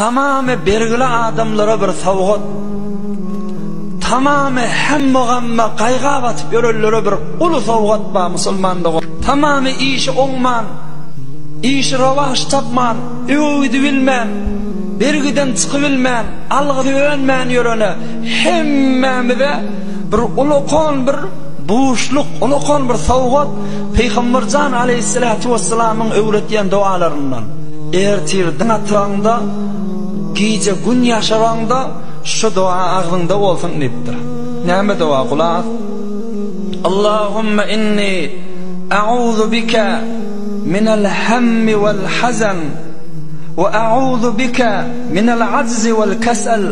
tamamı belgili adamlara bir savgat, tamamı hemmeğemme qayga batıp görellere bir ulu savgat ba musulmanlığı. Tamamı işi oňman, işi ravaş tapman, öýüdi bilmän, bergiden çykyp bilmän, algy dönmän ýörene hemmemize bir ulukon bir boşluk, ulukon bir savgat Peygambercan aleyhissalatu vesselam'ın öwretýän dualaryndan. Ertirdiň atrağında, gece gün yaşaranda şu dua ağzında olsun dipdir. Näme dua kulak? Allahümme inni a'udhu bika minel hammi vel hazan ve a'udhu bika minel azzi vel kesel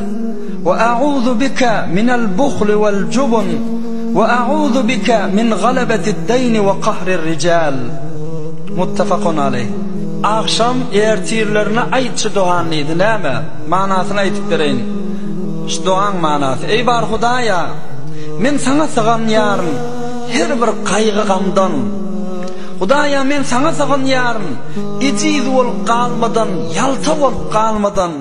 ve a'udhu bika minel bukhli vel jubn ve a'udhu bika min galabetid dayn ve qahrir rical. Muttafaqun aleyh. Akşam ertirlerine aytçı duan idi, näme? Manasını aytıp bereyin. Şu duan manası: ey bar Hudaya, men sana sığan yarın her bir kaygı gamdan. Hudaya, men sana sığan yarın iciz bolup kalmadan, yalta bolup kalmadan.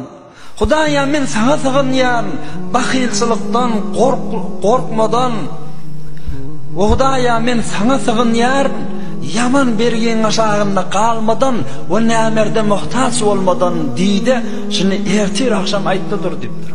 Hudaya, men sana sığan yarın bakilçılıktan korkmadan. Hudaya, men sana sığan yarın yaman bergen aşağında kalmadan ve nämerde muhtaç olmadan diýdi. Şunu ertir akşam aýtdydyr dipdir.